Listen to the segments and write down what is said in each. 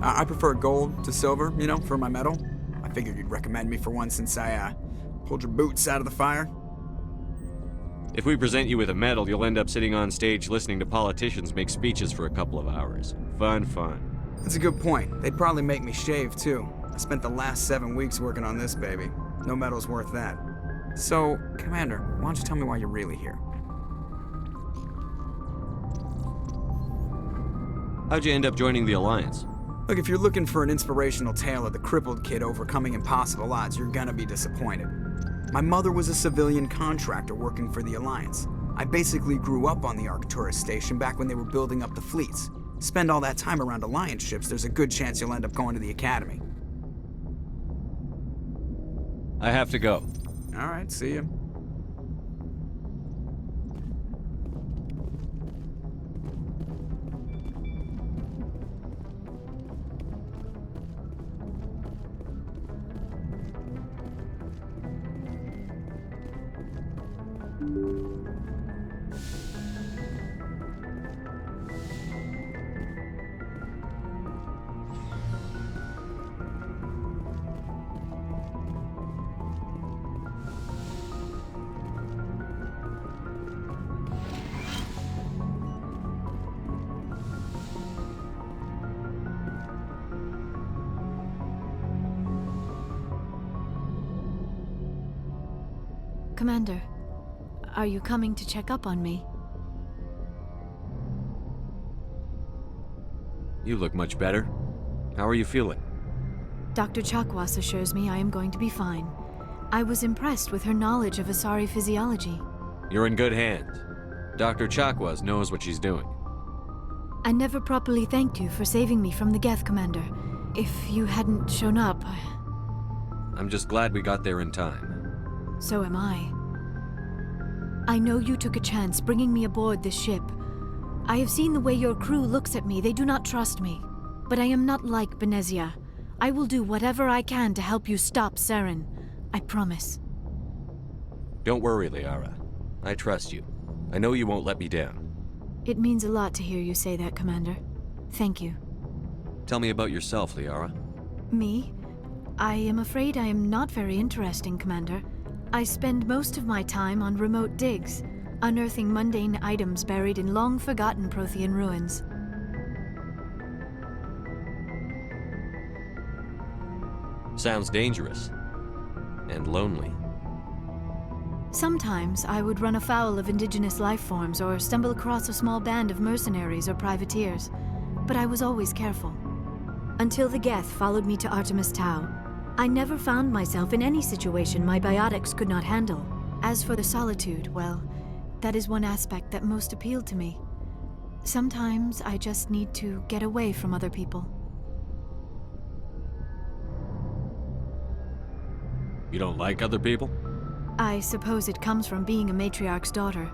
I prefer gold to silver, for my medal. I figured you'd recommend me for one since I pulled your boots out of the fire. If we present you with a medal, you'll end up sitting on stage listening to politicians make speeches for a couple of hours. Fun, fun. That's a good point. They'd probably make me shave, too. I spent the last 7 weeks working on this baby. No medal's worth that. So, Commander, why don't you tell me why you're really here? How'd you end up joining the Alliance? Look, if you're looking for an inspirational tale of the crippled kid overcoming impossible odds, you're gonna be disappointed. My mother was a civilian contractor working for the Alliance. I basically grew up on the Arcturus station back when they were building up the fleets. Spend all that time around Alliance ships, there's a good chance you'll end up going to the Academy. I have to go. All right, see you. Commander, are you coming to check up on me? You look much better. How are you feeling? Dr. Chakwas assures me I am going to be fine. I was impressed with her knowledge of Asari physiology. You're in good hands. Dr. Chakwas knows what she's doing. I never properly thanked you for saving me from the Geth, Commander. If you hadn't shown up, I'm just glad we got there in time. so am I. I know you took a chance bringing me aboard this ship. I have seen the way your crew looks at me. They do not trust me. But I am not like Benezia. I will do whatever I can to help you stop Saren. I promise. Don't worry, Liara. I trust you. I know you won't let me down. It means a lot to hear you say that, Commander. Thank you. Tell me about yourself, Liara. Me? I am afraid I am not very interesting, Commander. I spend most of my time on remote digs, unearthing mundane items buried in long-forgotten Prothean ruins. Sounds dangerous. And lonely. Sometimes I would run afoul of indigenous life forms or stumble across a small band of mercenaries or privateers, but I was always careful. Until the Geth followed me to Artemis Tau, I never found myself in any situation my biotics could not handle. As for the solitude, well, that is one aspect that most appealed to me. Sometimes I just need to get away from other people. You don't like other people? I suppose it comes from being a matriarch's daughter.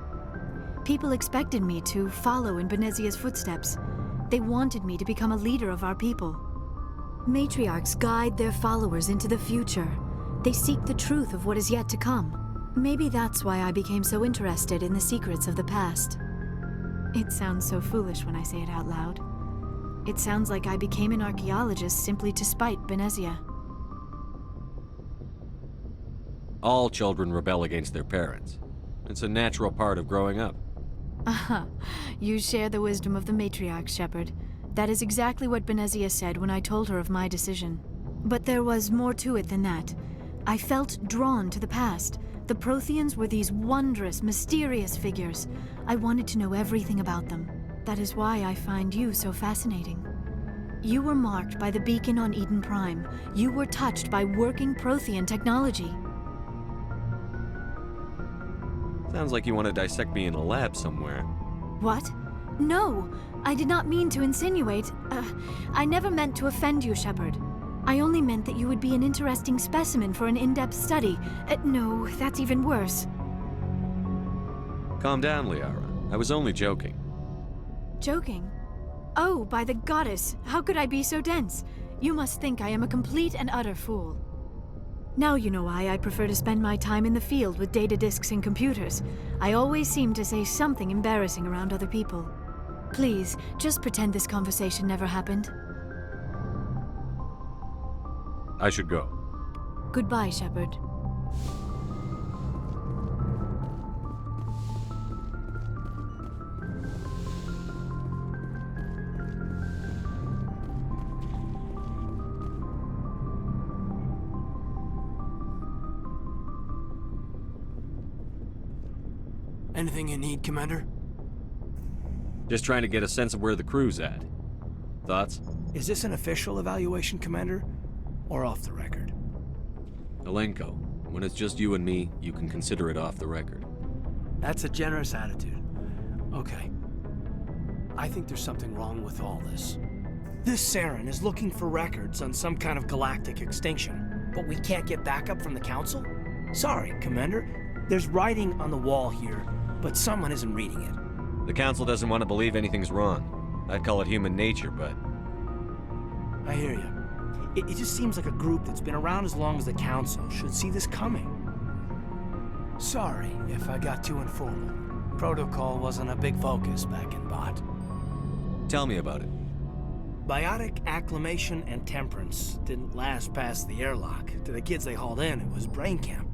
People expected me to follow in Benezia's footsteps. They wanted me to become a leader of our people. Matriarchs guide their followers into the future. They seek the truth of what is yet to come. Maybe that's why I became so interested in the secrets of the past. It sounds so foolish when I say it out loud. It sounds like I became an archaeologist simply to spite Benezia. All children rebel against their parents. It's a natural part of growing up. Aha, you share the wisdom of the matriarch, Shepard. That is exactly what Benezia said when I told her of my decision. But there was more to it than that. I felt drawn to the past. The Protheans were these wondrous, mysterious figures. I wanted to know everything about them. That is why I find you so fascinating. You were marked by the beacon on Eden Prime. You were touched by working Prothean technology. Sounds like you want to dissect me in a lab somewhere. What? No! I did not mean to insinuate. I never meant to offend you, Shepard. I only meant that you would be an interesting specimen for an in-depth study. No, that's even worse. Calm down, Liara. I was only joking. Joking? Oh, by the goddess, how could I be so dense? You must think I am a complete and utter fool. Now you know why I prefer to spend my time in the field with data disks and computers. I always seem to say something embarrassing around other people. Please, just pretend this conversation never happened. I should go. Goodbye, Shepard. Anything you need, Commander? Just trying to get a sense of where the crew's at. Thoughts? Is this an official evaluation, Commander? Or off the record? Alenko, when it's just you and me, you can consider it off the record. That's a generous attitude. Okay. I think there's something wrong with all this. This Saren is looking for records on some kind of galactic extinction, but we can't get backup from the Council? Sorry, Commander. There's writing on the wall here, but someone isn't reading it. The Council doesn't want to believe anything's wrong. I'd call it human nature, but... I hear you. It just seems like a group that's been around as long as the Council should see this coming. Sorry if I got too informal. Protocol wasn't a big focus back in Bot. Tell me about it. Biotic acclimation and temperance didn't last past the airlock. To the kids they hauled in, it was brain camp.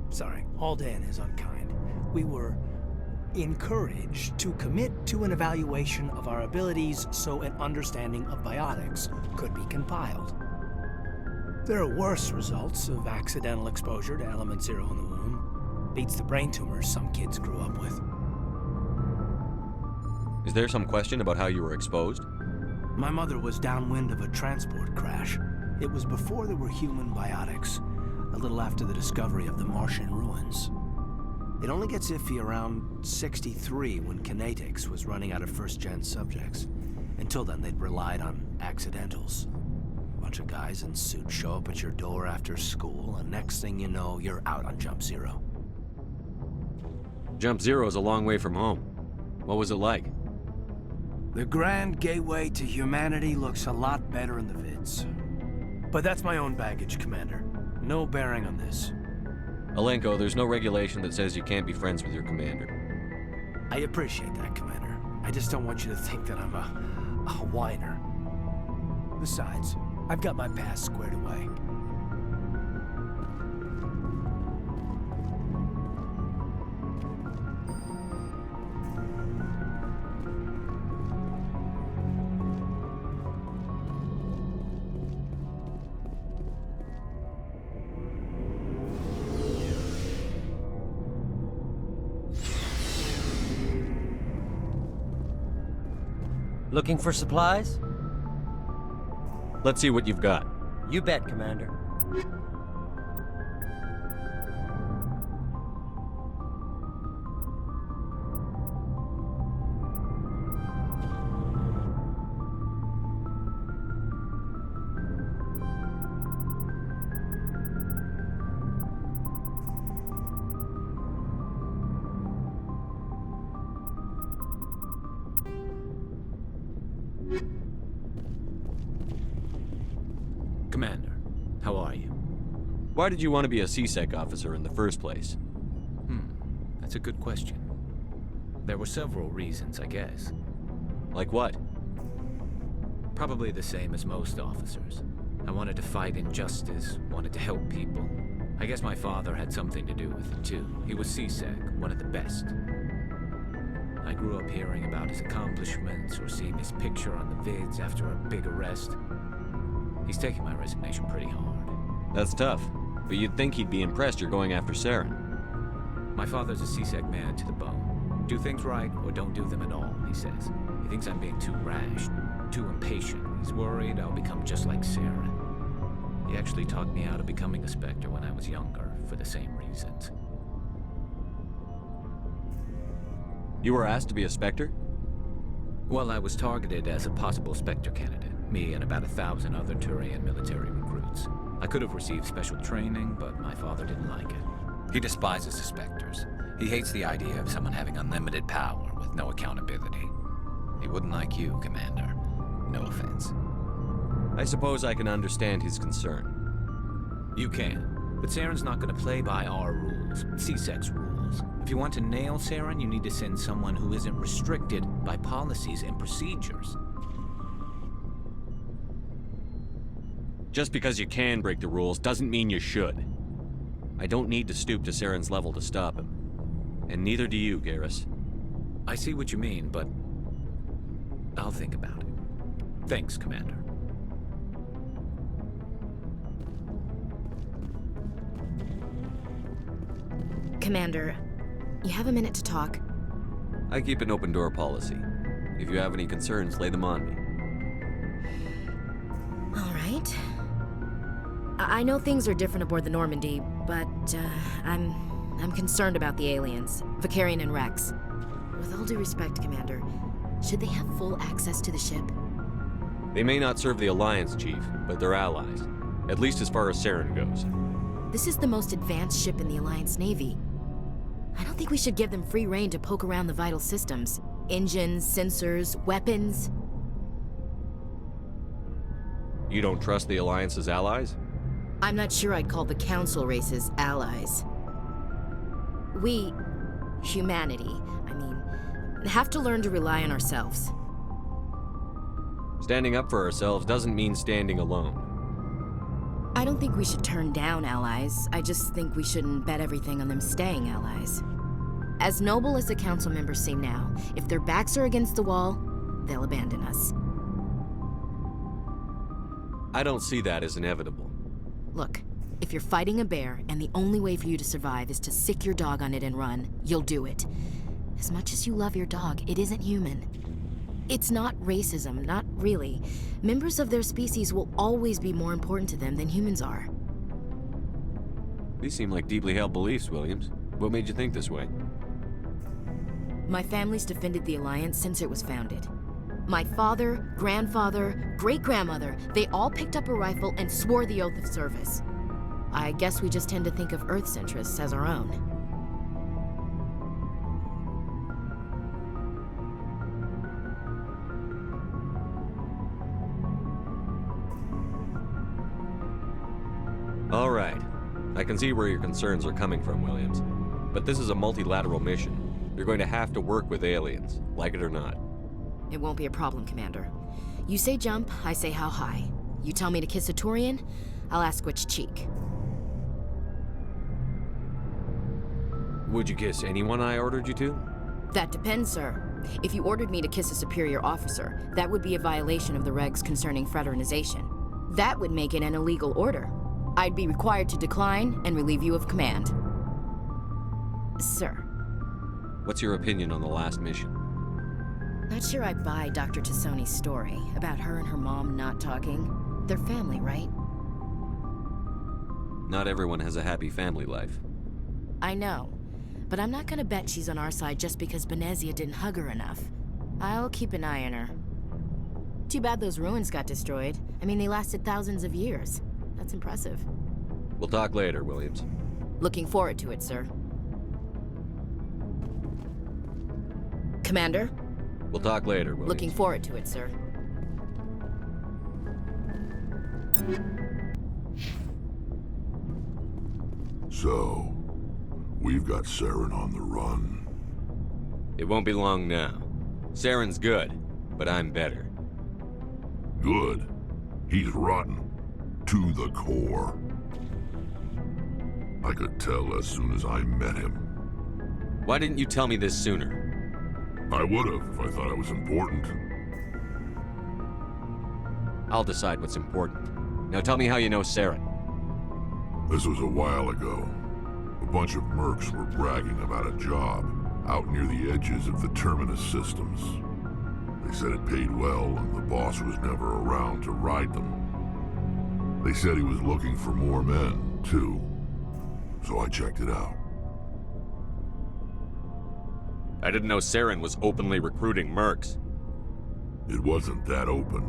Sorry, hauled in is unkind. We were encouraged to commit to an evaluation of our abilities so an understanding of biotics could be compiled. There are worse results of accidental exposure to Element Zero in the womb. Beats the brain tumors some kids grew up with. Is there some question about how you were exposed? My mother was downwind of a transport crash. It was before there were human biotics, a little after the discovery of the Martian ruins. It only gets iffy around 63 when Kinetics was running out of first-gen subjects. Until then, they'd relied on accidentals. A bunch of guys in suits show up at your door after school, and next thing you know, you're out on Jump Zero. Jump Zero is a long way from home. What was it like? The grand gateway to humanity looks a lot better in the vids. But that's my own baggage, Commander. No bearing on this. Alenko, there's no regulation that says you can't be friends with your commander. I appreciate that, Commander. I just don't want you to think that I'm a whiner. Besides, I've got my past squared away. Looking for supplies? Let's see what you've got. You bet, Commander. Commander, how are you? Why did you want to be a C-Sec officer in the first place? That's a good question. There were several reasons, I guess. Like what? Probably the same as most officers. I wanted to fight injustice, wanted to help people. I guess my father had something to do with it too. He was C-Sec, one of the best. I grew up hearing about his accomplishments or seeing his picture on the vids after a big arrest. He's taking my resignation pretty hard. That's tough, but you'd think he'd be impressed you're going after Saren. My father's a C-Sec man to the bone. Do things right or don't do them at all, he says. He thinks I'm being too rash, too impatient. He's worried I'll become just like Saren. He actually talked me out of becoming a Spectre when I was younger, for the same reasons. You were asked to be a Spectre? Well, I was targeted as a possible Spectre candidate. Me and about 1,000 other Turian military recruits. I could have received special training, but my father didn't like it. He despises the Spectres. He hates the idea of someone having unlimited power with no accountability. He wouldn't like you, Commander. No offense. I suppose I can understand his concern. You can, but Saren's not going to play by our rules, C-Sec's rules. If you want to nail Saren, you need to send someone who isn't restricted by policies and procedures. Just because you can break the rules doesn't mean you should. I don't need to stoop to Saren's level to stop him. And neither do you, Garrus. I see what you mean, but I'll think about it. Thanks, Commander. Commander, you have a minute to talk? I keep an open door policy. If you have any concerns, lay them on me. All right. I know things are different aboard the Normandy, but I'm concerned about the aliens, Vicarian and Rex. With all due respect, Commander, should they have full access to the ship? They may not serve the Alliance, Chief, but they're allies. At least as far as Saren goes. This is the most advanced ship in the Alliance Navy. I don't think we should give them free rein to poke around the vital systems. Engines, sensors, weapons. You don't trust the Alliance's allies? I'm not sure I'd call the Council races allies. We, humanity, have to learn to rely on ourselves. Standing up for ourselves doesn't mean standing alone. I don't think we should turn down allies. I just think we shouldn't bet everything on them staying allies. As noble as the Council members seem now, if their backs are against the wall, they'll abandon us. I don't see that as inevitable. Look, if you're fighting a bear and the only way for you to survive is to sick your dog on it and run, you'll do it. As much as you love your dog, it isn't human. It's not racism, not really. Members of their species will always be more important to them than humans are. These seem like deeply held beliefs, Williams. What made you think this way? My family's defended the Alliance since it was founded. My father, grandfather, great-grandmother, they all picked up a rifle and swore the oath of service. I guess we just tend to think of Earth's interests as our own. All right. I can see where your concerns are coming from, Williams. But this is a multilateral mission. You're going to have to work with aliens, like it or not. It won't be a problem, Commander. You say jump, I say how high. You tell me to kiss a Turian, I'll ask which cheek. Would you kiss anyone I ordered you to? That depends, sir. If you ordered me to kiss a superior officer, that would be a violation of the regs concerning fraternization. That would make it an illegal order. I'd be required to decline and relieve you of command. Sir. What's your opinion on the last mission? Not sure I buy Dr. Tassoni's story about her and her mom not talking. They're family, right? Not everyone has a happy family life. I know, but I'm not gonna bet she's on our side just because Benezia didn't hug her enough. I'll keep an eye on her. Too bad those ruins got destroyed. I mean, they lasted thousands of years. That's impressive. We'll talk later, Williams. Looking forward to it, sir. Commander? We'll talk later, Williams. Looking forward to it, sir. So, we've got Saren on the run. It won't be long now. Saren's good, but I'm better. Good. He's rotten. To the core. I could tell as soon as I met him. Why didn't you tell me this sooner? I would've if I thought it was important. I'll decide what's important. Now tell me how you know Saren. This was a while ago. A bunch of mercs were bragging about a job out near the edges of the Terminus systems. They said it paid well and the boss was never around to ride them. They said he was looking for more men, too. So I checked it out. I didn't know Saren was openly recruiting mercs. It wasn't that open,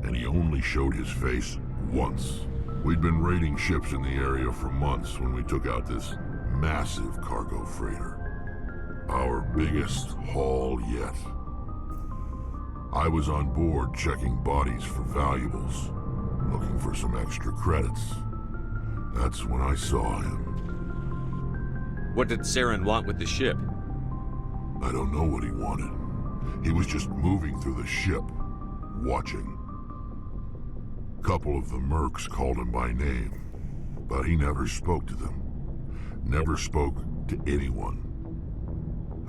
and he only showed his face once. We'd been raiding ships in the area for months when we took out this massive cargo freighter. Our biggest haul yet. I was on board checking bodies for valuables, looking for some extra credits. That's when I saw him. What did Saren want with the ship? I don't know what he wanted. He was just moving through the ship, watching. Couple of the mercs called him by name, but he never spoke to them. Never spoke to anyone.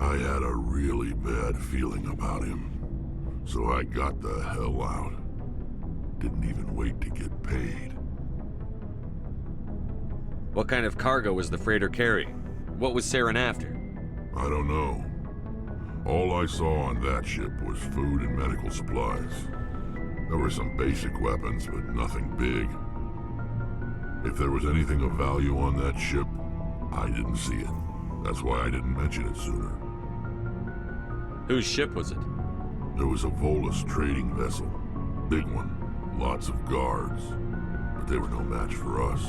I had a really bad feeling about him, so I got the hell out. Didn't even wait to get paid. What kind of cargo was the freighter carrying? What was Saren after? I don't know. All I saw on that ship was food and medical supplies. There were some basic weapons, but nothing big. If there was anything of value on that ship, I didn't see it. That's why I didn't mention it sooner. Whose ship was it? There was a Volus trading vessel. Big one. Lots of guards. But they were no match for us.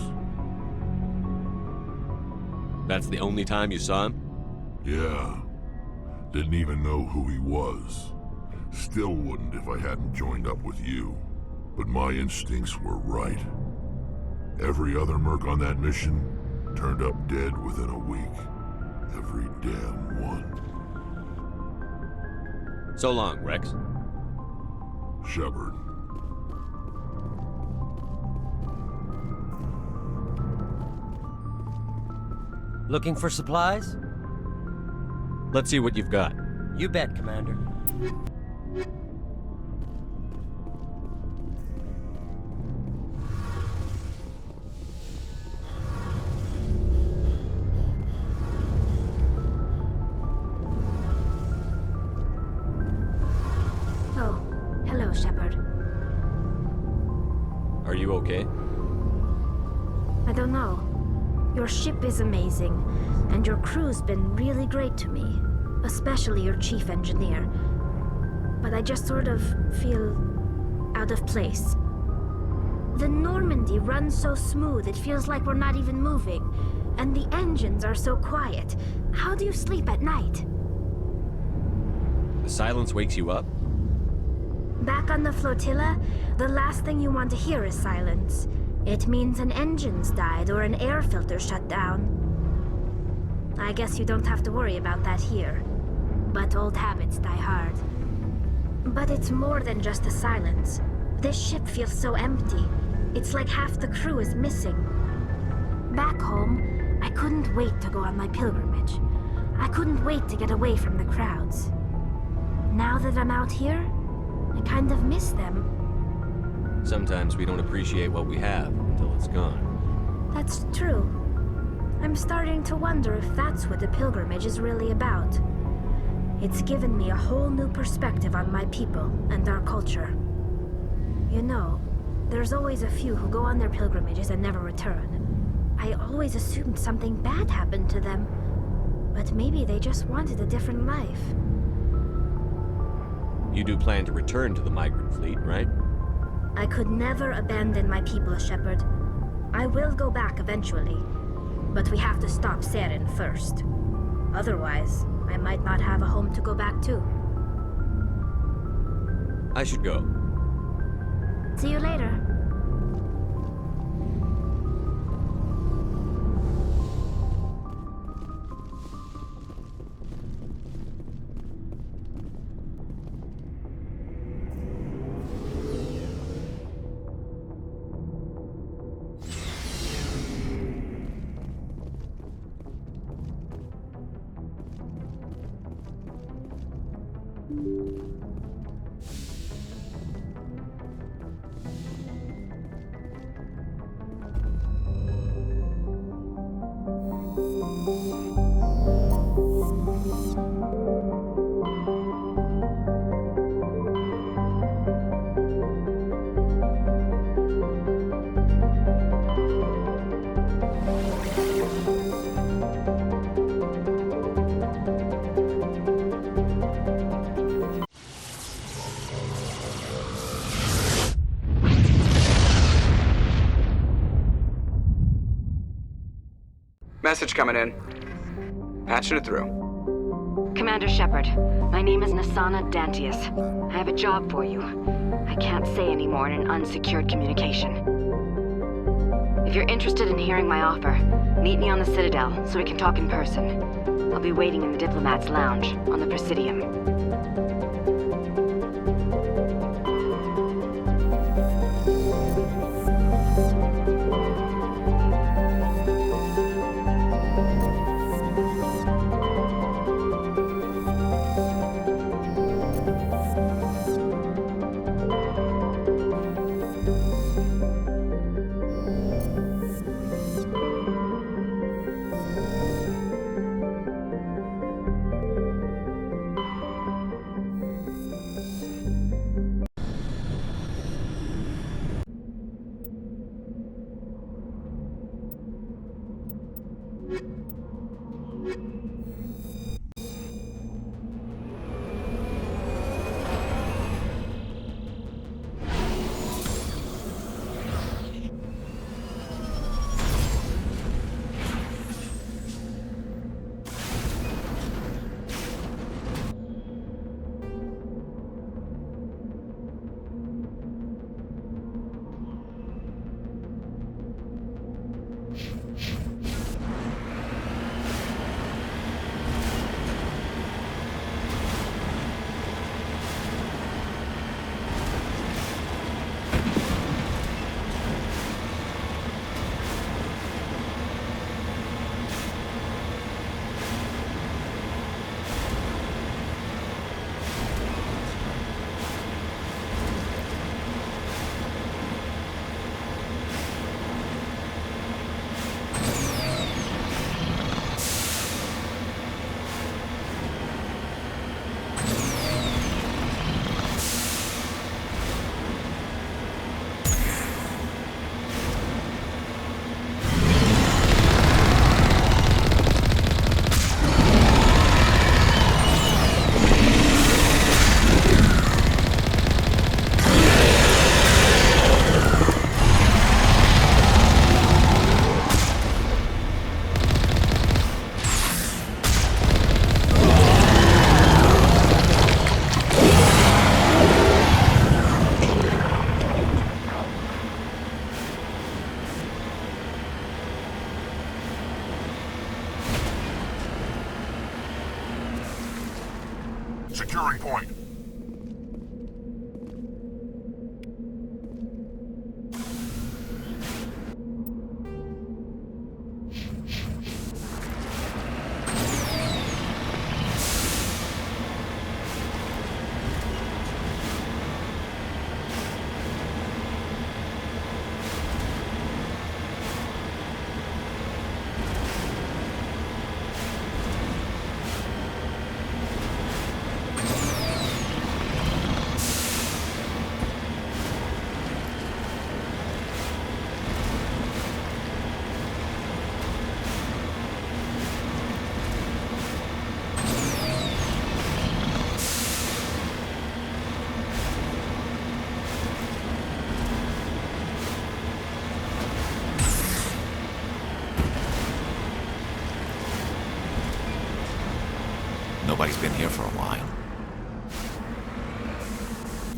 That's the only time you saw him? Yeah. Didn't even know who he was. Still wouldn't if I hadn't joined up with you. But my instincts were right. Every other merc on that mission turned up dead within a week. Every damn one. So long, Rex. Shepard. Looking for supplies? Let's see what you've got. You bet, Commander. Oh, hello, Shepard. Are you okay? I don't know. Your ship is amazing, and your crew's been really great to me, especially your chief engineer. But I just sort of feel out of place. The Normandy runs so smooth it feels like we're not even moving, and the engines are so quiet. How do you sleep at night? The silence wakes you up? Back on the flotilla, the last thing you want to hear is silence. It means an engine's died or an air filter shut down. I guess you don't have to worry about that here. But old habits die hard. But it's more than just the silence. This ship feels so empty. It's like half the crew is missing. Back home, I couldn't wait to go on my pilgrimage. I couldn't wait to get away from the crowds. Now that I'm out here, I kind of miss them. Sometimes we don't appreciate what we have until it's gone. That's true. I'm starting to wonder if that's what the pilgrimage is really about. It's given me a whole new perspective on my people and our culture. You know, there's always a few who go on their pilgrimages and never return. I always assumed something bad happened to them, but maybe they just wanted a different life. You do plan to return to the migrant fleet, right? I could never abandon my people, Shepard. I will go back eventually, but we have to stop Saren first. Otherwise, I might not have a home to go back to. I should go. See you later. Message coming in. Patching it through. Commander Shepard, my name is Nassana Dantius. I have a job for you. I can't say any more in an unsecured communication. If you're interested in hearing my offer, meet me on the Citadel so we can talk in person. I'll be waiting in the Diplomat's Lounge on the Presidium.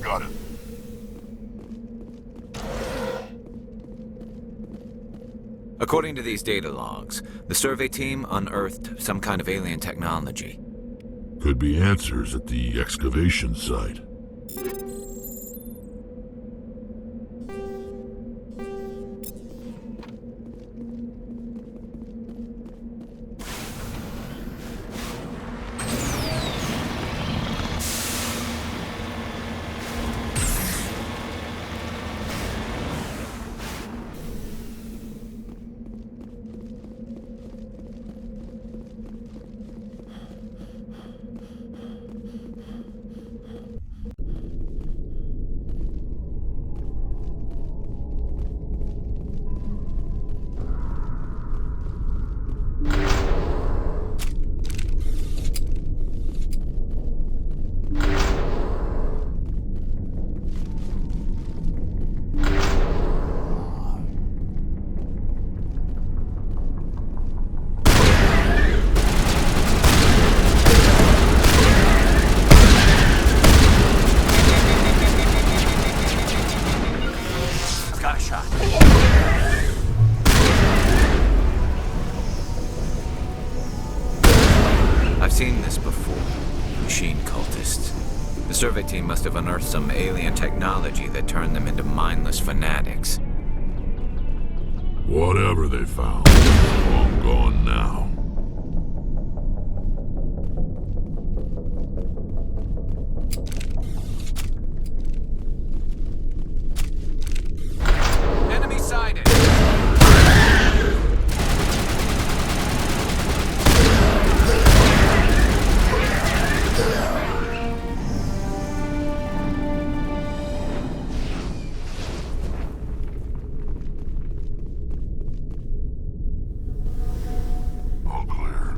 Got it. According to these data logs, the survey team unearthed some kind of alien technology. Could be answers at the excavation site. I've seen this before. Machine cultists. The survey team must have unearthed some alien technology that turned them into mindless fanatics. Whatever they found, is long gone now. Enemy sighted! All clear.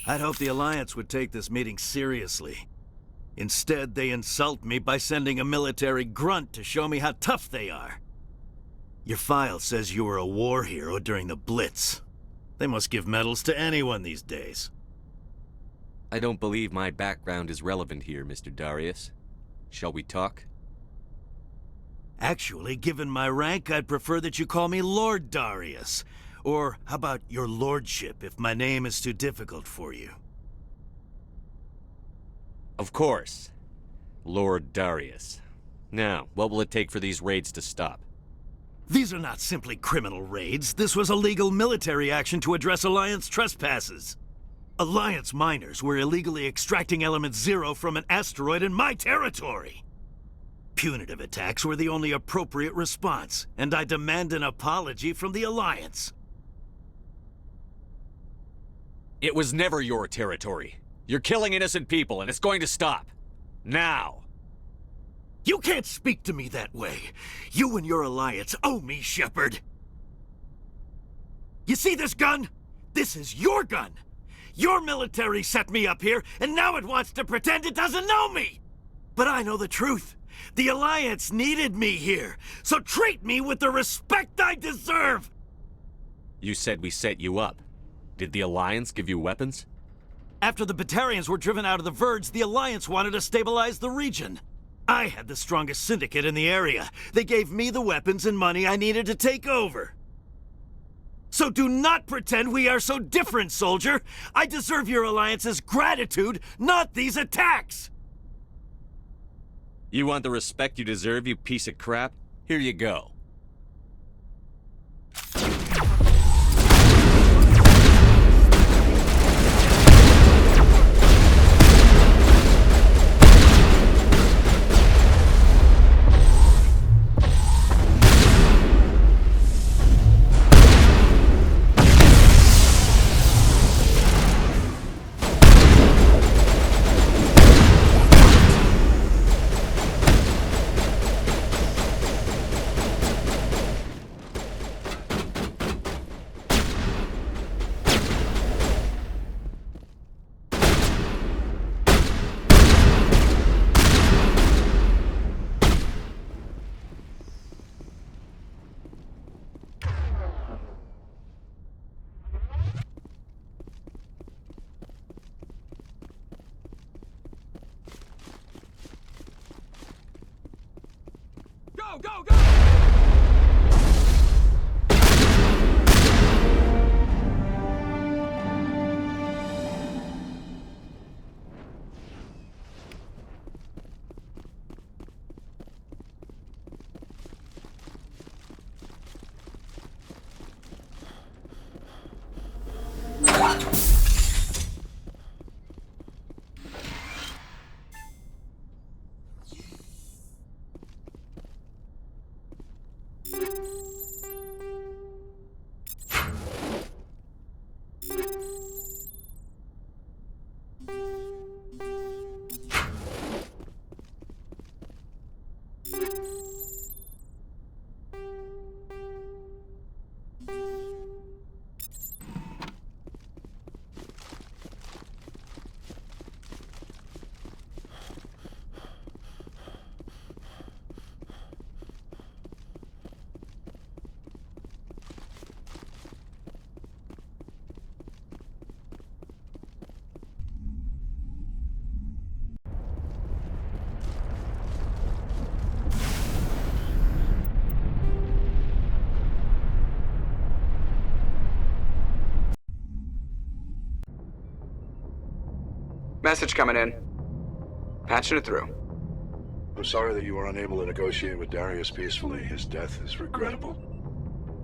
I'd hoped the Alliance would take this meeting seriously. Instead, they insult me by sending a military grunt to show me how tough they are. Your file says you were a war hero during the Blitz. They must give medals to anyone these days. I don't believe my background is relevant here, Mr. Darius. Shall we talk? Actually, given my rank, I'd prefer that you call me Lord Darius. Or how about your lordship, if my name is too difficult for you? Of course. Lord Darius. Now, what will it take for these raids to stop? These are not simply criminal raids. This was a legal military action to address Alliance trespasses. Alliance miners were illegally extracting Element Zero from an asteroid in my territory. Punitive attacks were the only appropriate response, and I demand an apology from the Alliance. It was never your territory. You're killing innocent people, and it's going to stop. Now! You can't speak to me that way. You and your Alliance owe me, Shepard. You see this gun? This is your gun. Your military set me up here, and now it wants to pretend it doesn't know me. But I know the truth. The Alliance needed me here, so treat me with the respect I deserve! You said we set you up. Did the Alliance give you weapons? After the Batarians were driven out of the Verge, the Alliance wanted to stabilize the region. I had the strongest syndicate in the area. They gave me the weapons and money I needed to take over. So do not pretend we are so different, soldier! I deserve your Alliance's gratitude, not these attacks! You want the respect you deserve, you piece of crap? Here you go. Go, go! Message coming in. Patching it through. I'm sorry that you were unable to negotiate with Darius peacefully. His death is regrettable.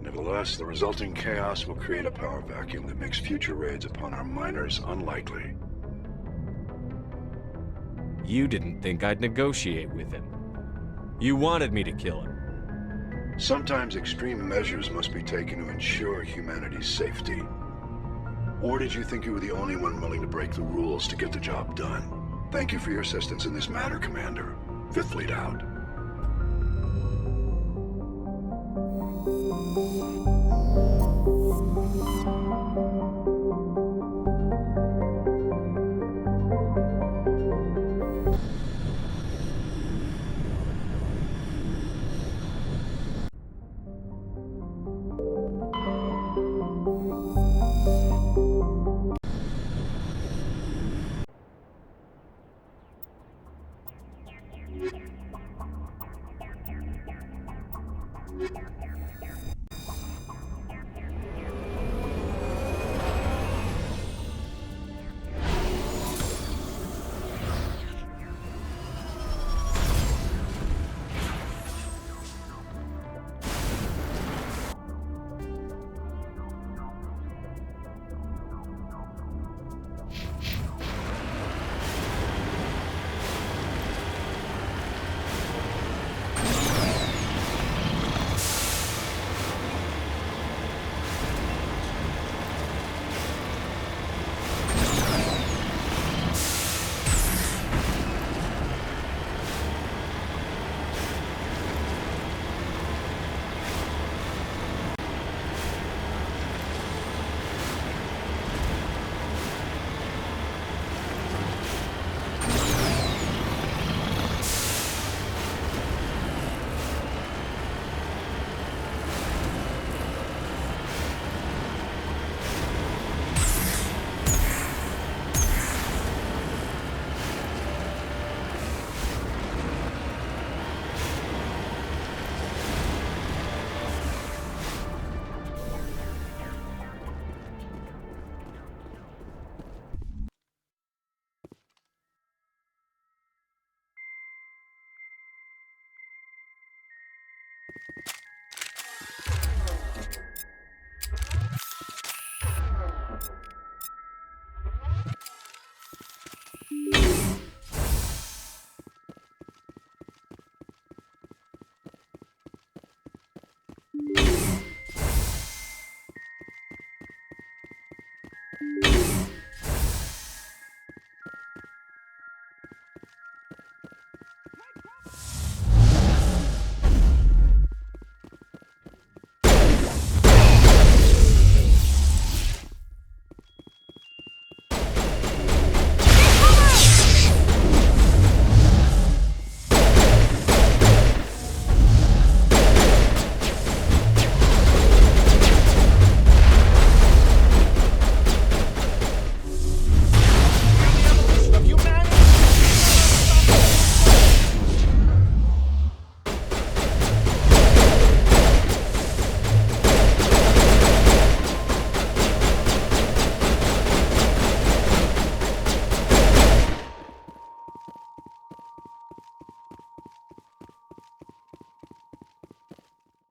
Nevertheless, the resulting chaos will create a power vacuum that makes future raids upon our miners unlikely. You didn't think I'd negotiate with him. You wanted me to kill him. Sometimes extreme measures must be taken to ensure humanity's safety. Or did you think you were the only one willing to break the rules to get the job done? Thank you for your assistance in this matter, Commander. Fifth Fleet out.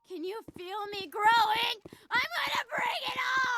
Can you feel me growing? I'm gonna bring it all!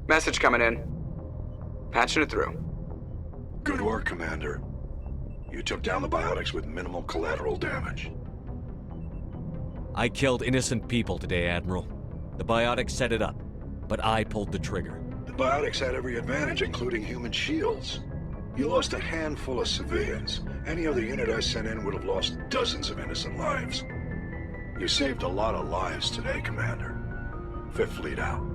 Message coming in. Patching it through. Good work, Commander. You took down the biotics with minimal collateral damage. I killed innocent people today, Admiral. The biotics set it up, but I pulled the trigger. The biotics had every advantage, including human shields. You lost a handful of civilians. Any other unit I sent in would have lost dozens of innocent lives. You saved a lot of lives today, Commander. Fifth Fleet out.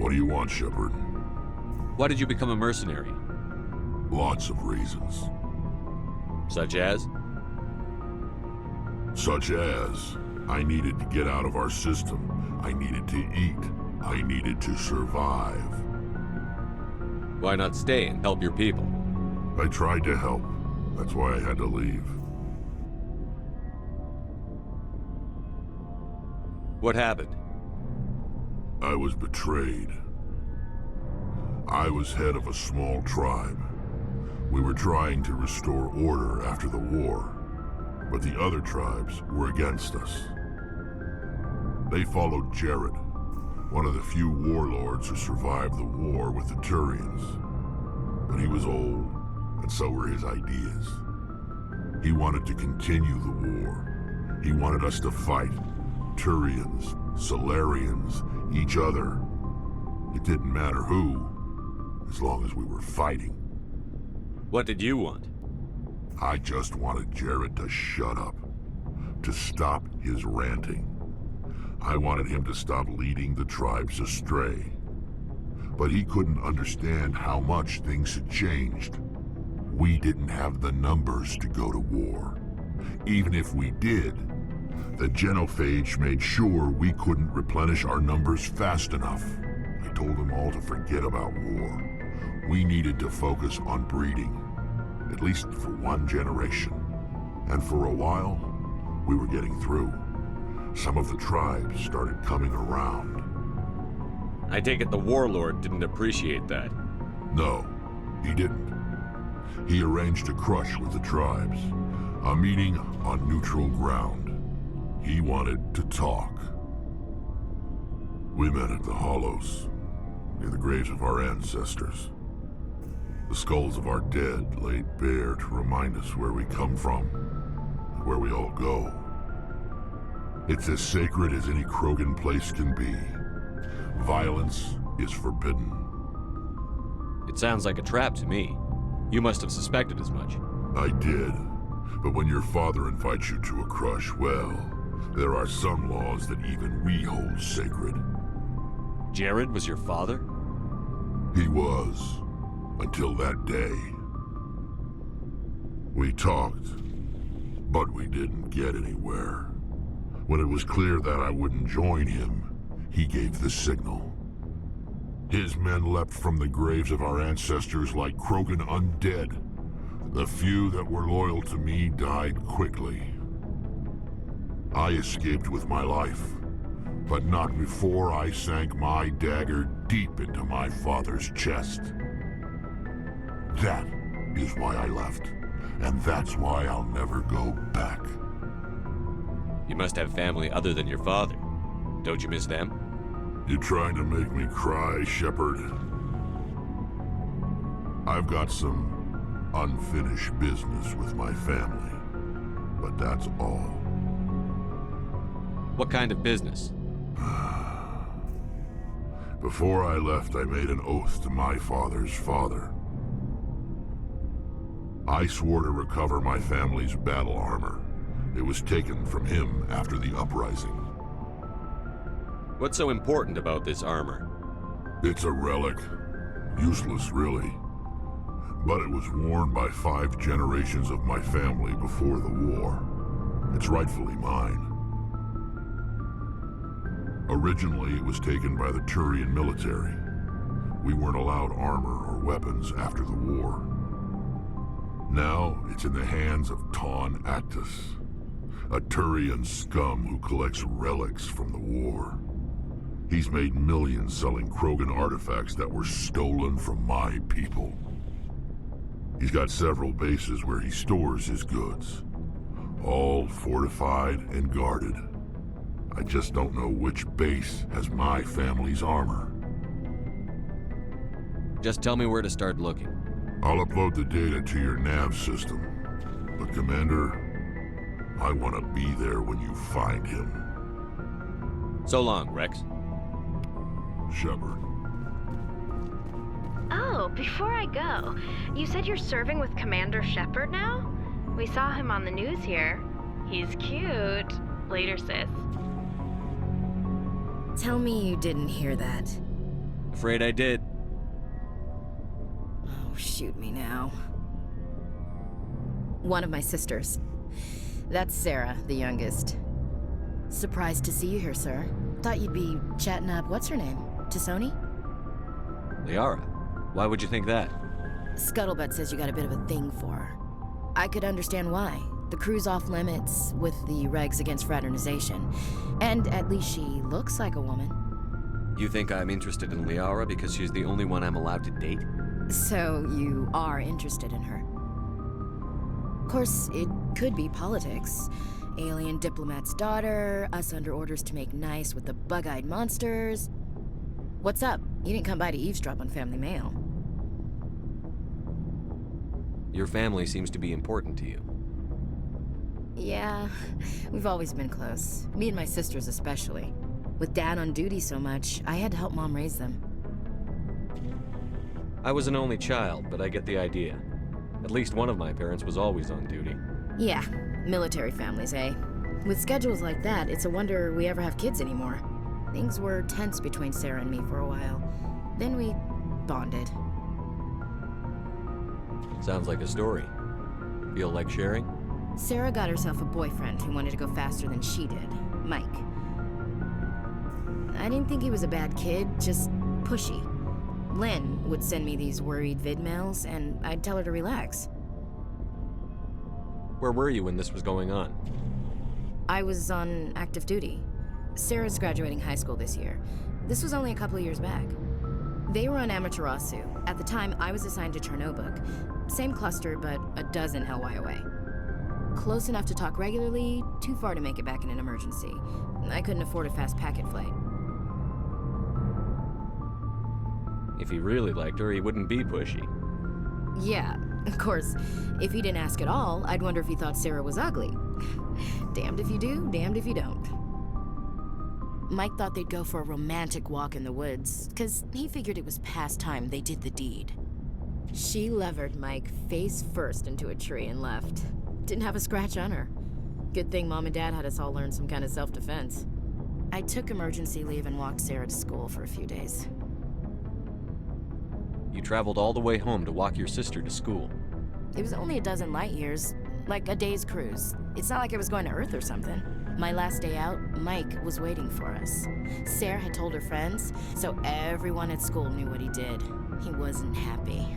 What do you want, Shepard? Why did you become a mercenary? Lots of reasons. Such as? Such as, I needed to get out of our system. I needed to eat. I needed to survive. Why not stay and help your people? I tried to help. That's why I had to leave. What happened? I was betrayed. I was head of a small tribe. We were trying to restore order after the war, but the other tribes were against us. They followed Jared, one of the few warlords who survived the war with the Turians. But he was old, and so were his ideas. He wanted to continue the war. He wanted us to fight. Turians, Solarians, each other. It didn't matter who, as long as we were fighting. What did you want? I just wanted Jared to shut up, to stop his ranting. I wanted him to stop leading the tribes astray. But he couldn't understand how much things had changed. We didn't have the numbers to go to war. Even if we did, the genophage made sure we couldn't replenish our numbers fast enough. I told them all to forget about war. We needed to focus on breeding, at least for one generation. And for a while, we were getting through. Some of the tribes started coming around. I take it the warlord didn't appreciate that. No, he didn't. He arranged a crush with the tribes, a meeting on neutral ground. He wanted to talk. We met at the Hollows, near the graves of our ancestors. The skulls of our dead laid bare to remind us where we come from, and where we all go. It's as sacred as any Krogan place can be. Violence is forbidden. It sounds like a trap to me. You must have suspected as much. I did. But when your father invites you to a crush, well, there are some laws that even we hold sacred. Jared was your father? He was, until that day. We talked, but we didn't get anywhere. When it was clear that I wouldn't join him, he gave the signal. His men leapt from the graves of our ancestors like Krogan undead. The few that were loyal to me died quickly. I escaped with my life, but not before I sank my dagger deep into my father's chest. That is why I left, and that's why I'll never go back. You must have family other than your father. Don't you miss them? You trying to make me cry, Shepard? I've got some unfinished business with my family, but that's all. What kind of business? Before I left, I made an oath to my father's father. I swore to recover my family's battle armor. It was taken from him after the uprising. What's so important about this armor? It's a relic. Useless, really. But it was worn by 5 generations of my family before the war. It's rightfully mine. Originally, it was taken by the Turian military. We weren't allowed armor or weapons after the war. Now, it's in the hands of Ton Actus, a Turian scum who collects relics from the war. He's made millions selling Krogan artifacts that were stolen from my people. He's got several bases where he stores his goods, all fortified and guarded. I just don't know which base has my family's armor. Just tell me where to start looking. I'll upload the data to your nav system. But Commander, I want to be there when you find him. So long, Rex. Shepard. Oh, before I go, you said you're serving with Commander Shepard now? We saw him on the news here. He's cute. Later, sis. Tell me you didn't hear that. afraid I did. Oh, shoot me now. One of my sisters. That's Sarah, the youngest. Surprised to see you here, sir. Thought you'd be chatting up, what's her name? T'Soni? Liara, why would you think that? Scuttlebutt says you got a bit of a thing for her. I could understand why. The crew's off limits with the regs against fraternization. And at least she looks like a woman. You think I'm interested in Liara because she's the only one I'm allowed to date? So you are interested in her. Of course, it could be politics. Alien diplomat's daughter, us under orders to make nice with the bug-eyed monsters. What's up? You didn't come by to eavesdrop on Family Mail. Your family seems to be important to you. Yeah, we've always been close. Me and my sisters especially. With Dad on duty so much, I had to help Mom raise them. I was an only child, but I get the idea. At least one of my parents was always on duty. Yeah, military families, eh? With schedules like that, it's a wonder we ever have kids anymore. Things were tense between Sarah and me for a while. Then we bonded. Sounds like a story. Feel like sharing? Sarah got herself a boyfriend who wanted to go faster than she did, Mike. I didn't think he was a bad kid, just pushy. Lynn would send me these worried vidmails, and I'd tell her to relax. Where were you when this was going on? I was on active duty. Sarah's graduating high school this year. This was only a couple of years back. They were on Amaterasu. At the time, I was assigned to Chernobog. Same cluster, but a dozen LY away. Close enough to talk regularly, too far to make it back in an emergency. I couldn't afford a fast packet flight. If he really liked her, he wouldn't be pushy. Yeah, of course. If he didn't ask at all, I'd wonder if he thought Sarah was ugly. Damned if you do, damned if you don't. Mike thought they'd go for a romantic walk in the woods, because he figured it was past time they did the deed. She levered Mike face first into a tree and left. Didn't have a scratch on her. Good thing Mom and Dad had us all learn some kind of self-defense. I took emergency leave and walked Sarah to school for a few days. You traveled all the way home to walk your sister to school. It was only a dozen light years, like a day's cruise. It's not like I was going to Earth or something. My last day out, Mike was waiting for us. Sarah had told her friends, so everyone at school knew what he did. He wasn't happy.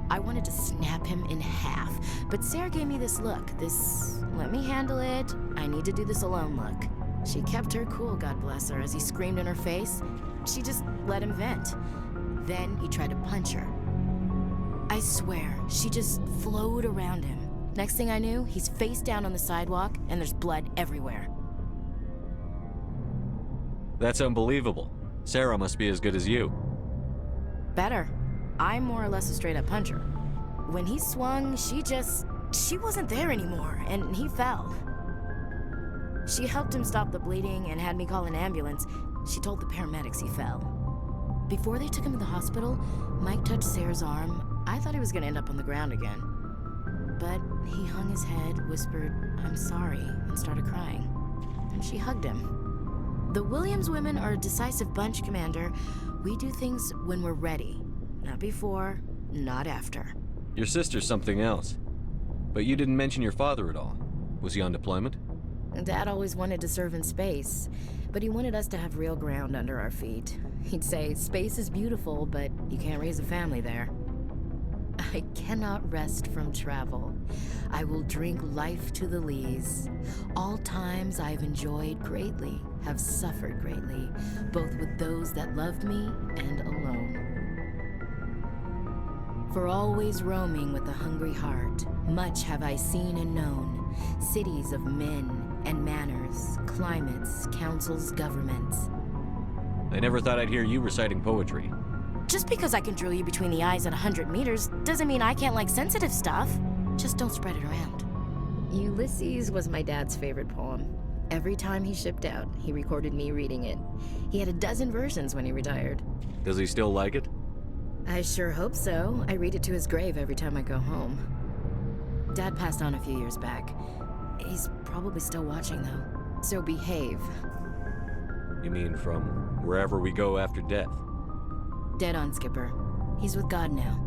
I wanted to snap him in half, but Sarah gave me this look, this let me handle it, I need to do this alone look. She kept her cool, God bless her, as he screamed in her face. She just let him vent. Then he tried to punch her. I swear, she just flowed around him. Next thing I knew, he's face down on the sidewalk, and there's blood everywhere. That's unbelievable. Sarah must be as good as you. Better. I'm more or less a straight-up puncher. When he swung, she wasn't there anymore, and he fell. She helped him stop the bleeding and had me call an ambulance. She told the paramedics he fell. Before they took him to the hospital, Mike touched Sarah's arm. I thought he was gonna end up on the ground again. But he hung his head, whispered, "I'm sorry," and started crying. And she hugged him. The Williams women are a decisive bunch, Commander. We do things when we're ready. Not before, not after. Your sister's something else. But you didn't mention your father at all. Was he on deployment? Dad always wanted to serve in space, but he wanted us to have real ground under our feet. He'd say, space is beautiful, but you can't raise a family there. I cannot rest from travel. I will drink life to the lees. All times I've enjoyed greatly, have suffered greatly, both with those that loved me and alone. For always roaming with a hungry heart, much have I seen and known, cities of men and manners, climates, councils, governments. I never thought I'd hear you reciting poetry. Just because I can drill you between the eyes at 100 meters doesn't mean I can't like sensitive stuff. Just don't spread it around. Ulysses was my dad's favorite poem. Every time he shipped out, he recorded me reading it. He had a dozen versions when he retired. Does he still like it? I sure hope so. I read it to his grave every time I go home. Dad passed on a few years back. He's probably still watching, though. So behave. You mean from wherever we go after death? Dead on, Skipper. He's with God now.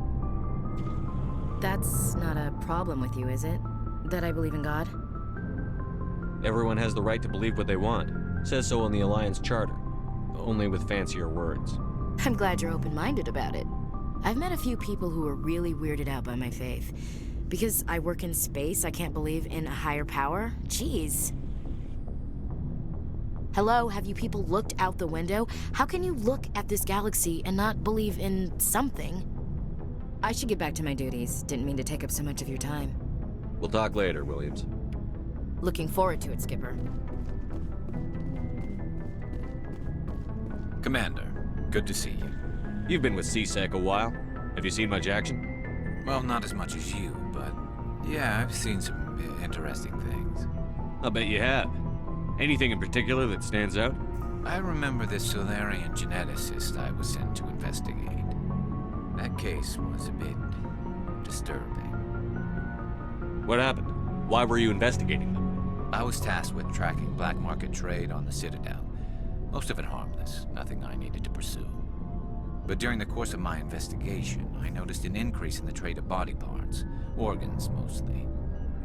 That's not a problem with you, is it? That I believe in God? Everyone has the right to believe what they want. Says so in the Alliance Charter. Only with fancier words. I'm glad you're open-minded about it. I've met a few people who are really weirded out by my faith. Because I work in space, I can't believe in a higher power? Jeez. Hello, have you people looked out the window? How can you look at this galaxy and not believe in something? I should get back to my duties. Didn't mean to take up so much of your time. We'll talk later, Williams. Looking forward to it, Skipper. Commander, good to see you. You've been with CSEC a while. Have you seen much action? Well, not as much as you, but yeah, I've seen some interesting things. I'll bet you have. Anything in particular that stands out? I remember this Solarian geneticist I was sent to investigate. That case was a bit disturbing. What happened? Why were you investigating them? I was tasked with tracking black market trade on the Citadel. Most of it harmless, nothing I needed to pursue. But during the course of my investigation, I noticed an increase in the trade of body parts, organs mostly.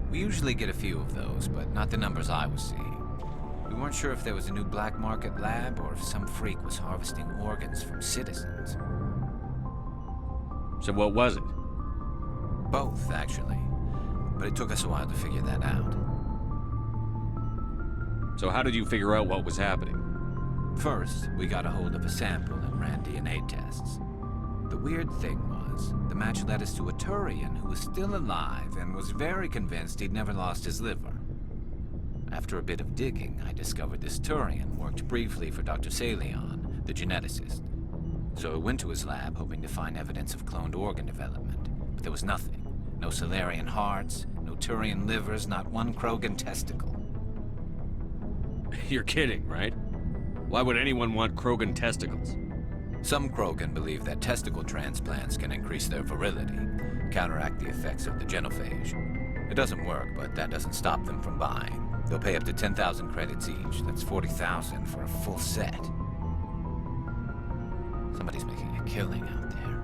We usually get a few of those, but not the numbers I was seeing. We weren't sure if there was a new black market lab or if some freak was harvesting organs from citizens. So what was it? Both, actually. But it took us a while to figure that out. So how did you figure out what was happening? First, we got a hold of a sample and ran DNA tests. The weird thing was, the match led us to a Turian who was still alive and was very convinced he'd never lost his liver. After a bit of digging, I discovered this Turian worked briefly for Dr. Salion, the geneticist. So I went to his lab hoping to find evidence of cloned organ development, but there was nothing. No Solarian hearts, no Turian livers, not one Krogan testicle. You're kidding, right? Why would anyone want Krogan testicles? Some Krogan believe that testicle transplants can increase their virility, counteract the effects of the genophage. It doesn't work, but that doesn't stop them from buying. They'll pay up to 10,000 credits each. That's 40,000 for a full set. Somebody's making a killing out there.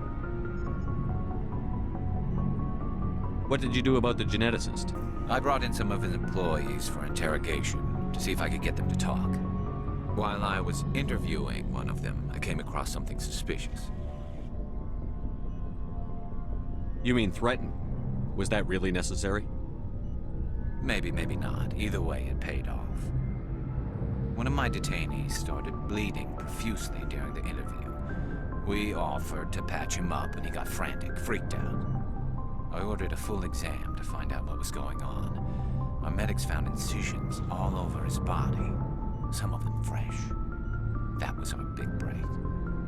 What did you do about the geneticist? I brought in some of his employees for interrogation, to see if I could get them to talk. While I was interviewing one of them, I came across something suspicious. You mean threaten? Was that really necessary? Maybe, maybe not. Either way, it paid off. One of my detainees started bleeding profusely during the interview. We offered to patch him up, and he got frantic, freaked out. I ordered a full exam to find out what was going on. Our medics found incisions all over his body, some of them fresh. That was our big break.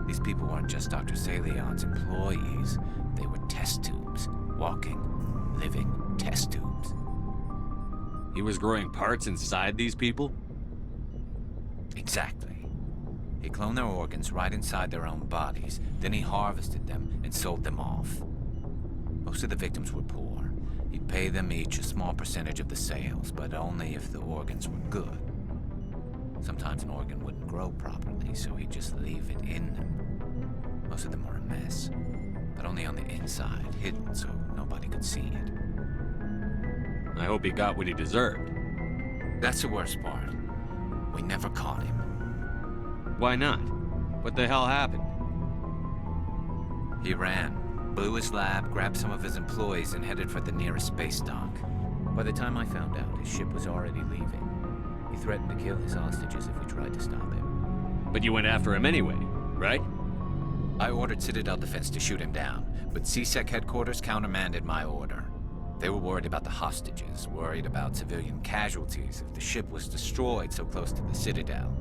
These people weren't just Dr. Salion's employees. They were test tubes. Walking, living test tubes. He was growing parts inside these people? Exactly. He cloned their organs right inside their own bodies, then he harvested them and sold them off. Most of the victims were poor. He'd pay them each a small percentage of the sales, but only if the organs were good. Sometimes an organ wouldn't grow properly, so he'd just leave it in them. Most of them were a mess, but only on the inside, hidden so nobody could see it. I hope he got what he deserved. That's the worst part. We never caught him. Why not? What the hell happened? He ran, blew his lab, grabbed some of his employees, and headed for the nearest space dock. By the time I found out, his ship was already leaving. He threatened to kill his hostages if we tried to stop him. But you went after him anyway, right? I ordered Citadel Defense to shoot him down, but CSEC headquarters countermanded my order. They were worried about the hostages, worried about civilian casualties if the ship was destroyed so close to the Citadel.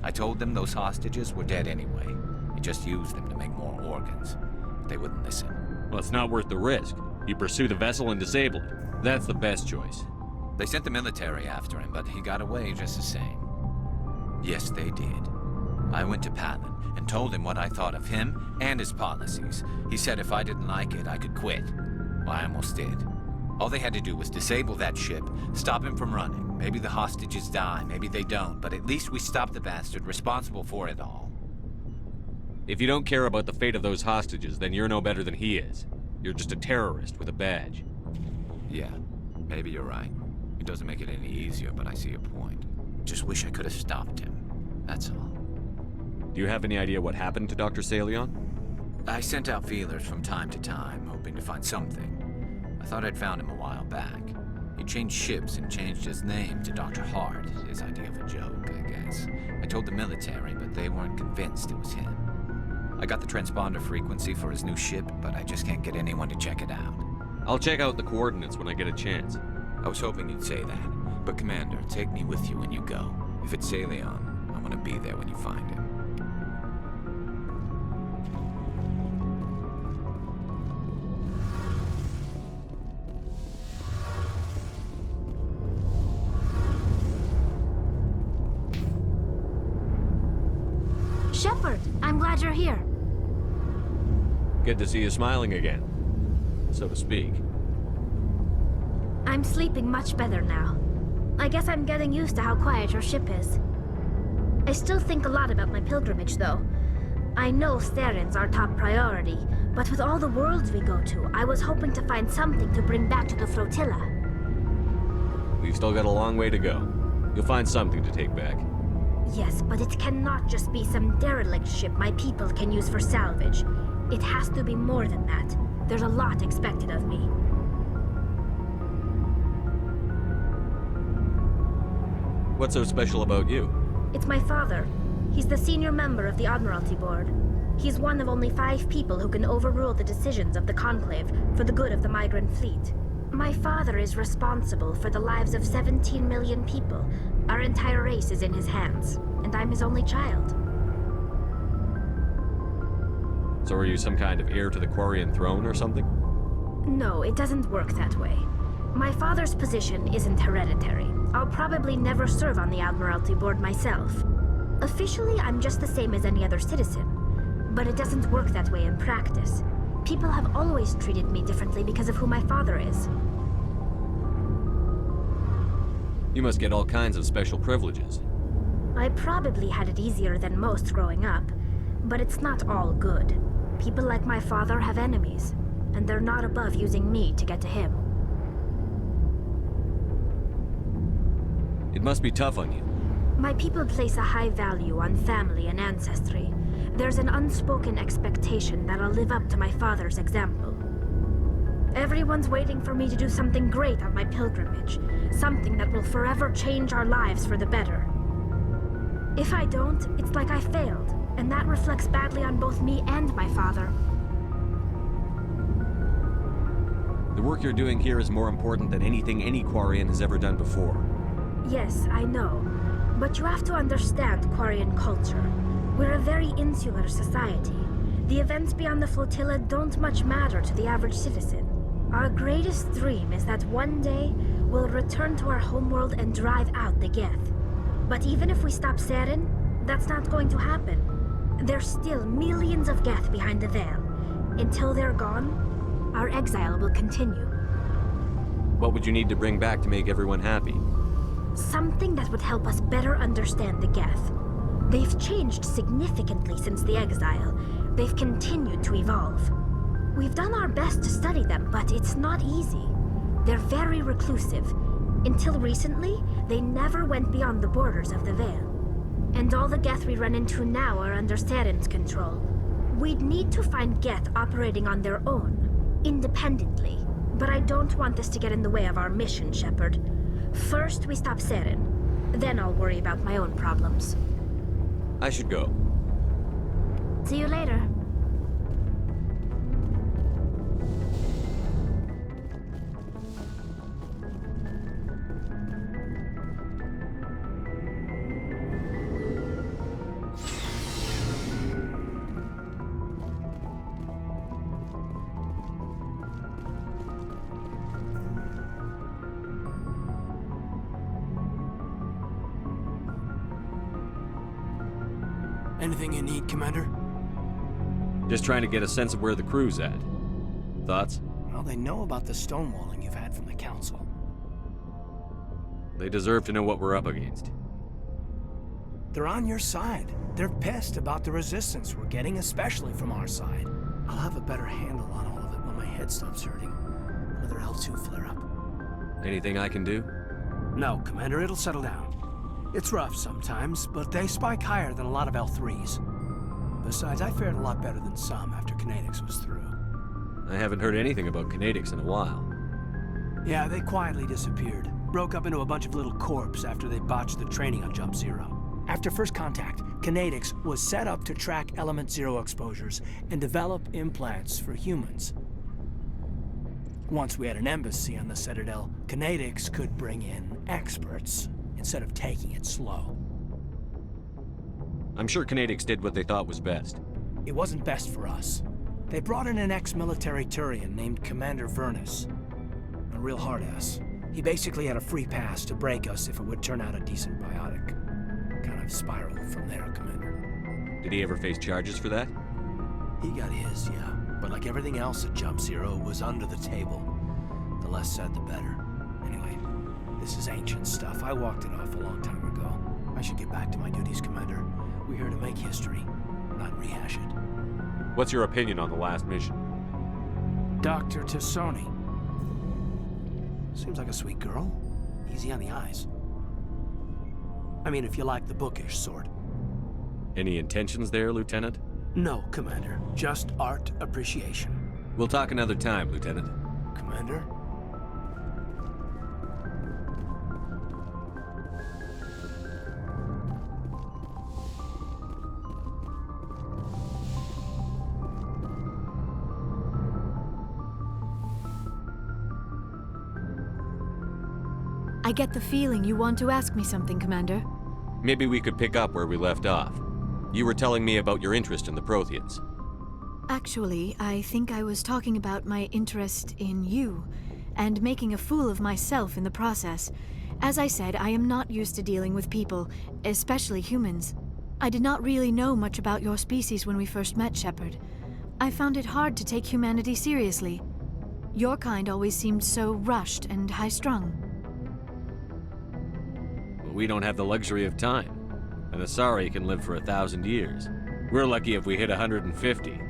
I told them those hostages were dead anyway. He just used them to make more organs. But they wouldn't listen. Well, it's not worth the risk. You pursue the vessel and disable it. That's the best choice. They sent the military after him, but he got away just the same. Yes, they did. I went to Palin and told him what I thought of him and his policies. He said if I didn't like it, I could quit. Well, I almost did. All they had to do was disable that ship, stop him from running. Maybe the hostages die, maybe they don't, but at least we stopped the bastard responsible for it all. If you don't care about the fate of those hostages, then you're no better than he is. You're just a terrorist with a badge. Yeah, maybe you're right. It doesn't make it any easier, but I see your point. Just wish I could have stopped him. That's all. Do you have any idea what happened to Dr. Salion? I sent out feelers from time to time, hoping to find something. I thought I'd found him a while back. He changed ships and changed his name to Dr. Hart, his idea of a joke, I guess. I told the military, but they weren't convinced it was him. I got the transponder frequency for his new ship, but I just can't get anyone to check it out. I'll check out the coordinates when I get a chance. I was hoping you'd say that. But Commander, take me with you when you go. If it's Salion, I want to be there when you find him. Shepard, I'm glad you're here. Good to see you smiling again, so to speak. I'm sleeping much better now. I guess I'm getting used to how quiet your ship is. I still think a lot about my pilgrimage, though. I know Theron's our top priority, but with all the worlds we go to, I was hoping to find something to bring back to the flotilla. We've still got a long way to go. You'll find something to take back. Yes, but it cannot just be some derelict ship my people can use for salvage. It has to be more than that. There's a lot expected of me. What's so special about you? It's my father. He's the senior member of the Admiralty Board. He's one of only 5 people who can overrule the decisions of the Conclave for the good of the migrant fleet. My father is responsible for the lives of 17 million people. Our entire race is in his hands, and I'm his only child. So are you some kind of heir to the Quarian throne or something? No, it doesn't work that way. My father's position isn't hereditary. I'll probably never serve on the Admiralty Board myself. Officially, I'm just the same as any other citizen. But it doesn't work that way in practice. People have always treated me differently because of who my father is. You must get all kinds of special privileges. I probably had it easier than most growing up, but it's not all good. People like my father have enemies, and they're not above using me to get to him. It must be tough on you. My people place a high value on family and ancestry. There's an unspoken expectation that I'll live up to my father's example. Everyone's waiting for me to do something great on my pilgrimage, something that will forever change our lives for the better. If I don't, it's like I failed, and that reflects badly on both me and my father. The work you're doing here is more important than anything any Quarian has ever done before. Yes, I know. But you have to understand Quarian culture. We're a very insular society. The events beyond the flotilla don't much matter to the average citizen. Our greatest dream is that one day we'll return to our homeworld and drive out the Geth. But even if we stop Saren, that's not going to happen. There's still millions of Geth behind the veil. Until they're gone, our exile will continue. What would you need to bring back to make everyone happy? Something that would help us better understand the Geth. They've changed significantly since the exile. They've continued to evolve. We've done our best to study them, but it's not easy. They're very reclusive. Until recently, they never went beyond the borders of the Veil. And all the Geth we run into now are under Saren's control. We'd need to find Geth operating on their own, independently. But I don't want this to get in the way of our mission, Shepard. First, we stop Saren. Then I'll worry about my own problems. I should go. See you later. Anything you need, Commander? Just trying to get a sense of where the crew's at. Thoughts? Well, they know about the stonewalling you've had from the Council. They deserve to know what we're up against. They're on your side. They're pissed about the resistance we're getting, especially from our side. I'll have a better handle on all of it when my head stops hurting. Another L2 flare-up. Anything I can do? No, Commander, it'll settle down. It's rough sometimes, but they spike higher than a lot of L3s. Besides, I fared a lot better than some after Kinetics was through. I haven't heard anything about Kinetics in a while. Yeah, they quietly disappeared. Broke up into a bunch of little corps after they botched the training on Jump Zero. After first contact, Kinetics was set up to track Element Zero exposures and develop implants for humans. Once we had an embassy on the Citadel, Kinetics could bring in experts instead of taking it slow. I'm sure Kinetics did what they thought was best. It wasn't best for us. They brought in an ex-military Turian named Commander Vernus. A real hard-ass. He basically had a free pass to break us if it would turn out a decent biotic. Kind of spiraled from there, Commander. Did he ever face charges for that? He got his, yeah. But like everything else at Jump Zero, was under the table. The less said, the better. Anyway, this is ancient stuff. I walked it off a long time ago. I should get back to my duties, Commander. We're here to make history, not rehash it. What's your opinion on the last mission? Dr. Tassoni. Seems like a sweet girl. Easy on the eyes. I mean, if you like the bookish sort. Any intentions there, Lieutenant? No, Commander. Just art appreciation. We'll talk another time, Lieutenant. Commander? I get the feeling you want to ask me something, Commander. Maybe we could pick up where we left off. You were telling me about your interest in the Protheans. Actually, I think I was talking about my interest in you, and making a fool of myself in the process. As I said, I am not used to dealing with people, especially humans. I did not really know much about your species when we first met, Shepard. I found it hard to take humanity seriously. Your kind always seemed so rushed and high-strung. We don't have the luxury of time. An Asari can live for 1,000 years. We're lucky if we hit 150.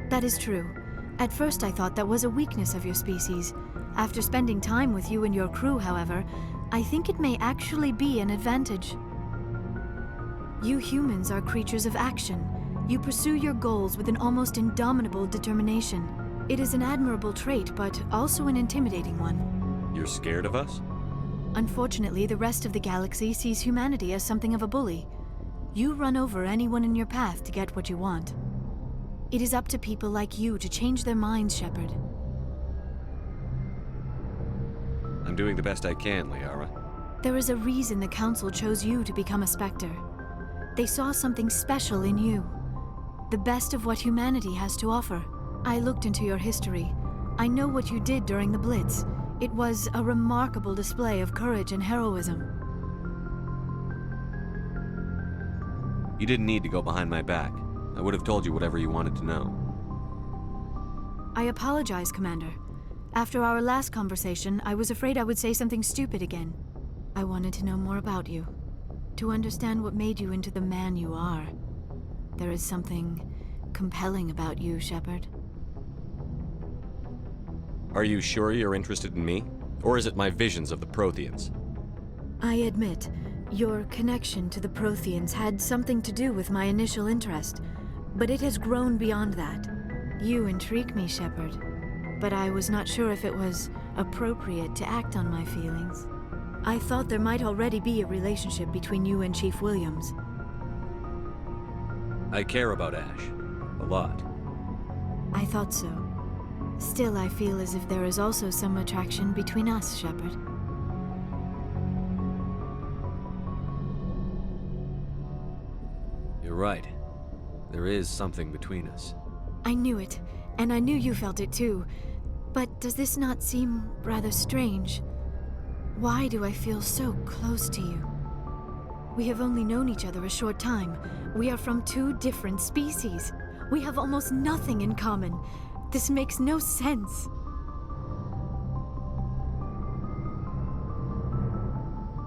That is true. At first I thought that was a weakness of your species. After spending time with you and your crew, however, I think it may actually be an advantage. You humans are creatures of action. You pursue your goals with an almost indomitable determination. It is an admirable trait, but also an intimidating one. You're scared of us? Unfortunately, the rest of the galaxy sees humanity as something of a bully. You run over anyone in your path to get what you want. It is up to people like you to change their minds, Shepard. I'm doing the best I can, Liara. There is a reason the Council chose you to become a Spectre. They saw something special in you. The best of what humanity has to offer. I looked into your history. I know what you did during the Blitz. It was a remarkable display of courage and heroism. You didn't need to go behind my back. I would have told you whatever you wanted to know. I apologize, Commander. After our last conversation, I was afraid I would say something stupid again. I wanted to know more about you. To understand what made you into the man you are. There is something compelling about you, Shepard. Are you sure you're interested in me? Or is it my visions of the Protheans? I admit, your connection to the Protheans had something to do with my initial interest, but it has grown beyond that. You intrigue me, Shepard, but I was not sure if it was appropriate to act on my feelings. I thought there might already be a relationship between you and Chief Williams. I care about Ash. A lot. I thought so. Still, I feel as if there is also some attraction between us, Shepard. You're right. There is something between us. I knew it, and I knew you felt it too. But does this not seem rather strange? Why do I feel so close to you? We have only known each other a short time. We are from two different species. We have almost nothing in common. This makes no sense.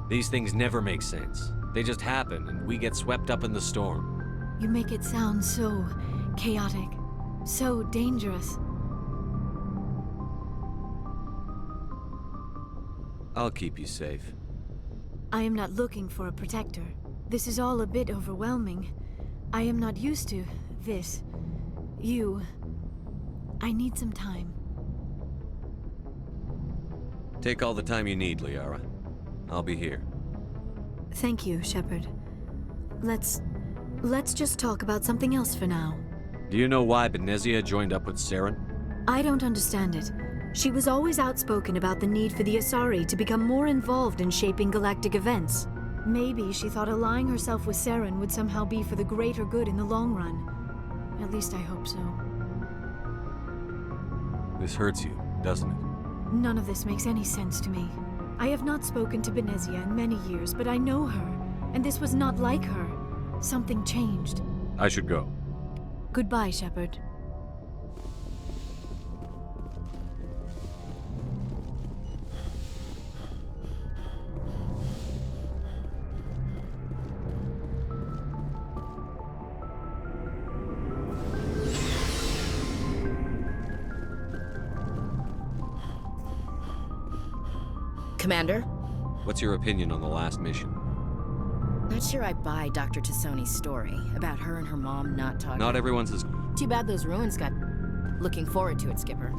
These things never make sense. They just happen, and we get swept up in the storm. You make it sound so chaotic, so dangerous. I'll keep you safe. I am not looking for a protector. This is all a bit overwhelming. I am not used to this. You. I need some time. Take all the time you need, Liara. I'll be here. Thank you, Shepard. Let's just talk about something else for now. Do you know why Benezia joined up with Saren? I don't understand it. She was always outspoken about the need for the Asari to become more involved in shaping galactic events. Maybe she thought allying herself with Saren would somehow be for the greater good in the long run. At least I hope so. This hurts you, doesn't it? None of this makes any sense to me. I have not spoken to Benezia in many years, but I know her, and this was not like her. Something changed. I should go. Goodbye, Shepard. Commander? What's your opinion on the last mission? Not sure I buy Dr. Tassoni's story about her and her mom not talking. Not everyone's as... Too bad those ruins got... Looking forward to it, Skipper.